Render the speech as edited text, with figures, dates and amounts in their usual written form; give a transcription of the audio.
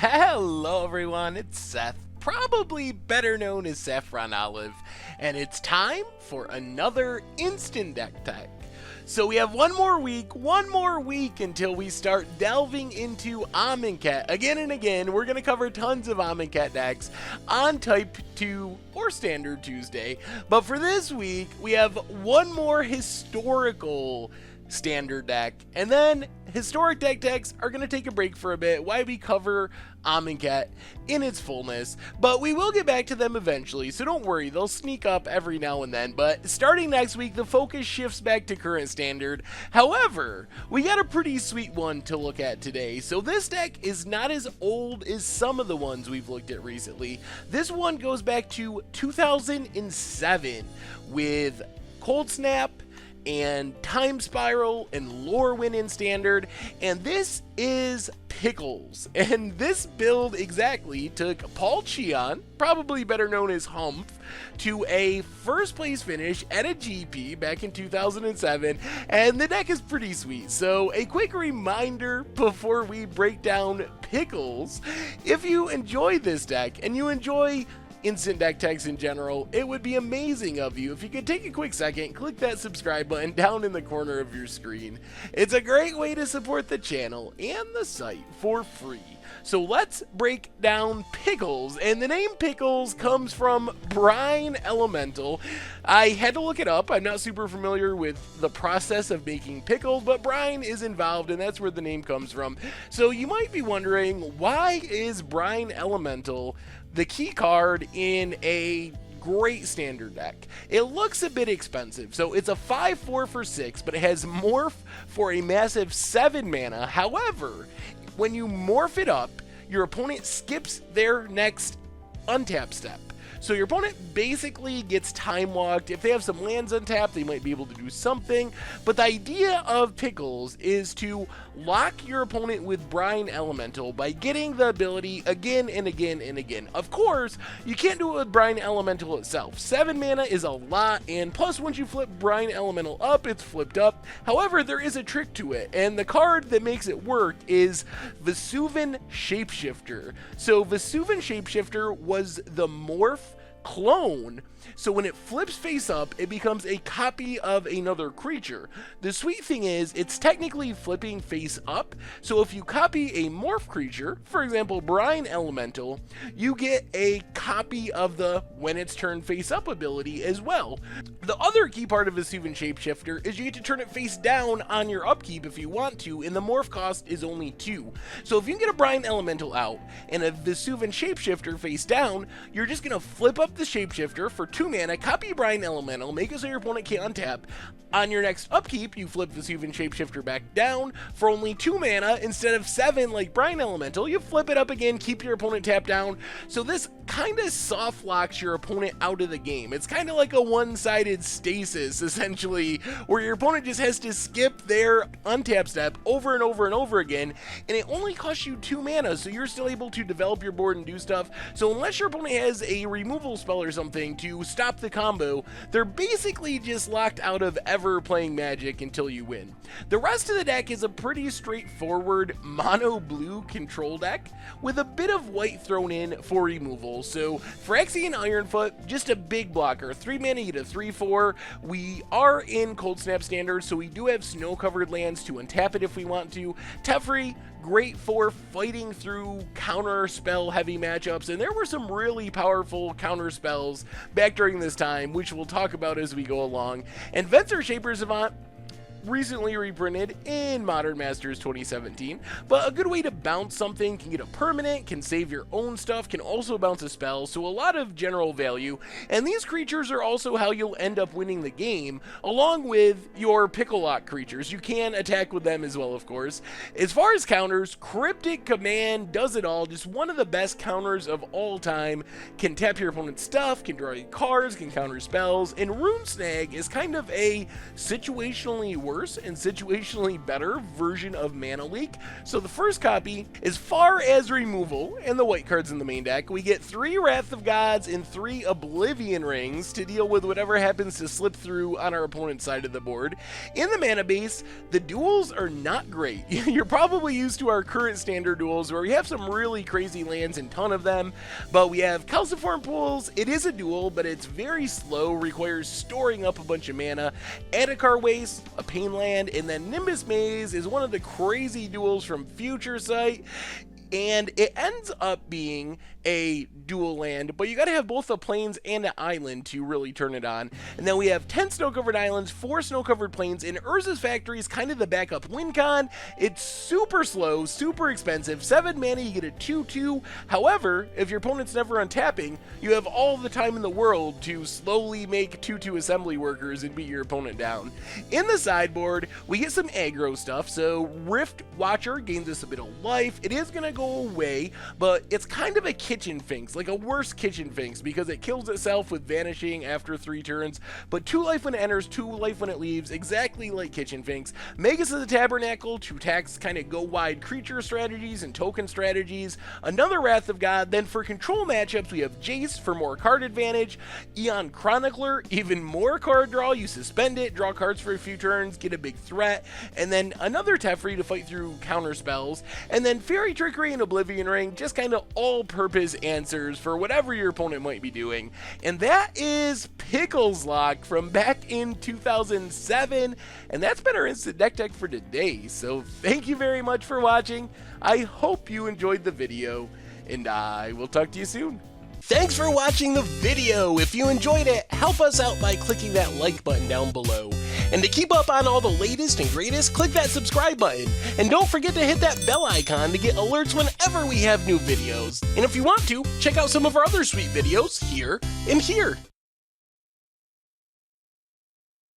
Hello everyone, it's Seth, probably better known as Saffron Olive, and it's time for another Instant Deck Tech. So we have one more week until we start delving into Amonkhet again and again. We're going to cover tons of Amonkhet decks on Type 2 or Standard Tuesday, but for this week we have one more historical standard deck, and then historic deck decks are going to take a break for a bit while we cover Amonkhet in its fullness, but we will get back to them eventually, so don't worry, they'll sneak up every now and then. But starting next week, the focus shifts back to current standard. However, we got a pretty sweet one to look at today. So this deck is not as old as some of the ones we've looked at recently. This one goes back to 2007 with Cold Snap and Time Spiral and Lorwyn in Standard, and this is Pickles. And this build exactly took Paul Cheon, probably better known as Humph, to a first place finish at a GP back in 2007, and the deck is pretty sweet. So a quick reminder before we break down Pickles: if you enjoy this deck and you enjoy instant deck techs in general, it would be amazing of you if you could take a quick second, click that subscribe button down in the corner of your screen. It's a great way to support the channel and the site for free. So let's break down Pickles, and the name Pickles comes from Brine Elemental. I had to look it up. I'm not super familiar with the process of making pickles, but brine is involved, and that's where the name comes from. So you might be wondering, why is Brine Elemental the key card in a great standard deck? It looks a bit expensive. So it's a 5/4 for 6, but it has morph for a massive 7 mana. However, when you morph it up, your opponent skips their next untap step. So your opponent basically gets time walked. If they have some lands untapped, they might be able to do something. But the idea of Pickles is to lock your opponent with Brine Elemental by getting the ability again and again and again. Of course, you can't do it with Brine Elemental itself. 7 mana is a lot, and plus once you flip Brine Elemental up, it's flipped up. However, there is a trick to it, and the card that makes it work is Vesuvan Shapeshifter. So Vesuvan Shapeshifter was the morph clone, so when it flips face up, it becomes a copy of another creature. The sweet thing is, it's technically flipping face up, so if you copy a morph creature, for example Brine Elemental, you get a copy of the when it's turned face up ability as well. The other key part of Vesuvan Shapeshifter is you get to turn it face down on your upkeep if you want to, and the morph cost is only 2. So if you can get a Brine Elemental out and a Vesuvan Shapeshifter face down, you're just going to flip up the Shapeshifter for 2 mana, copy Brine Elemental, make it so your opponent can't untap. On your next upkeep, you flip Vesuvan Shapeshifter back down for only 2 mana instead of 7 like Brine Elemental. You flip it up again, keep your opponent tapped down. So this kind of soft locks your opponent out of the game. It's kind of like a one-sided stasis, essentially, where your opponent just has to skip their untap step over and over and over again, and it only costs you 2 mana, so you're still able to develop your board and do stuff. So unless your opponent has a removal spell or something to stop the combo, they're basically just locked out of ever playing Magic until you win. The rest of the deck is a pretty straightforward mono blue control deck with a bit of white thrown in for removal. So Phyrexian Ironfoot, just a big blocker, 3 mana, you get a 3/4. We are in Cold Snap Standard, so we do have snow covered lands to untap it if we want to. Teferi, great for fighting through counter spell heavy matchups, and there were some really powerful counter spells back during this time, which we'll talk about as we go along. And Venser Shaper Savant, recently reprinted in Modern Masters 2017, but a good way to bounce something, can get a permanent, can save your own stuff, can also bounce a spell, so a lot of general value. And these creatures are also how you'll end up winning the game, along with your Pickle Lock creatures. You can attack with them as well, of course. As far as counters, Cryptic Command does it all, just one of the best counters of all time. Can tap your opponent's stuff, can draw you cards, can counter spells, and Rune Snag is kind of a situationally worse and situationally better version of Mana Leak. So the first copy, as far as removal and the white cards in the main deck, we get 3 Wrath of Gods and 3 Oblivion Rings to deal with whatever happens to slip through on our opponent's side of the board. In the mana base, the duels are not great. You're probably used to our current standard duels where we have some really crazy lands and ton of them, but we have Calciform Pools. It is a duel, but it's very slow, requires storing up a bunch of mana. Adakar Waste, a pain land, and then Nimbus Maze is one of the crazy duels from Future Sight. And it ends up being a dual land, but you gotta have both the plains and an island to really turn it on. And then we have 10 snow-covered islands, 4 snow-covered plains, and Urza's Factory is kind of the backup win con. It's super slow, super expensive, 7 mana, you get a 2/2. However, if your opponent's never untapping, you have all the time in the world to slowly make 2/2 assembly workers and beat your opponent down. In the sideboard, we get some aggro stuff, so Rift Watcher gains us a bit of life. It is gonna go away, but it's kind of a Kitchen Finks, like a worse Kitchen Finks, because it kills itself with vanishing after 3 turns, but 2 life when it enters, 2 life when it leaves, exactly like Kitchen Finks. Magus of the Tabernacle to tax kind of go wide creature strategies and token strategies. Another Wrath of God. Then for control matchups, we have Jace for more card advantage, Eon Chronicler, even more card draw. You suspend it, draw cards for a few turns, get a big threat, and then another Teferi to fight through counter spells, and then Fairy Trickery and Oblivion Ring, just kind of all-purpose answers for whatever your opponent might be doing. And that is Pickles Lock from back in 2007, and that's been our instant deck tech for today. So thank you very much for watching. I hope you enjoyed the video, and I will talk to you soon. Thanks for watching the video. If you enjoyed it, help us out by clicking that like button down below. And to keep up on all the latest and greatest, click that subscribe button. And don't forget to hit that bell icon to get alerts whenever we have new videos. And if you want to, check out some of our other sweet videos here and here.